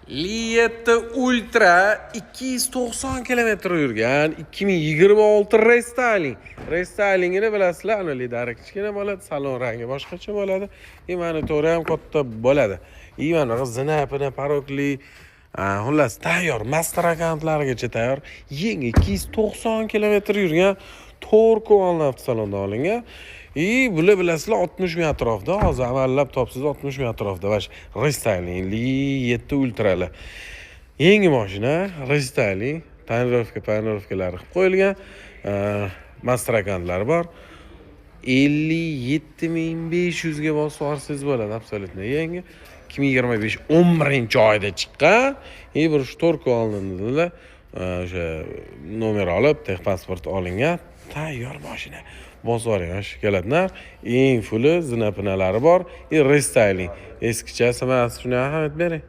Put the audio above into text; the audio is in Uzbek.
Liyetta Ultra 290 km yurgan 2026 restyling. Restylingini bilasizlar, ana lidari kichkina bo'ladi, salon rangi boshqacha bo'ladi. Monitori ham katta bo'ladi. Mana zinapini, parokli, xullas tayyor, master akkauntlarigacha tayyor. Yangi 290 km yurgan Torco avtosalonda olingan. Bular bilasizlar 60 ming atrofida, hozir amallab topsiz 60 ming atrofida. Vash restyling Liyetta Ultra'li. Yangi mashina, restyling, panorovkalari qilib qo'yilgan, master akkauntlari bor. 57.500 ga bosib olsangiz bo'ladi, absolutno yangi. 2025 11-oyda chiqqan. Bir Torco olindilar. O'sha nomer olib, texpasport olingan, tayyor mashina. Bosib oling, keladilar. Eng fulli zinapinalari bor, restyling. Eskicha, siz shunga ahamiyat bering.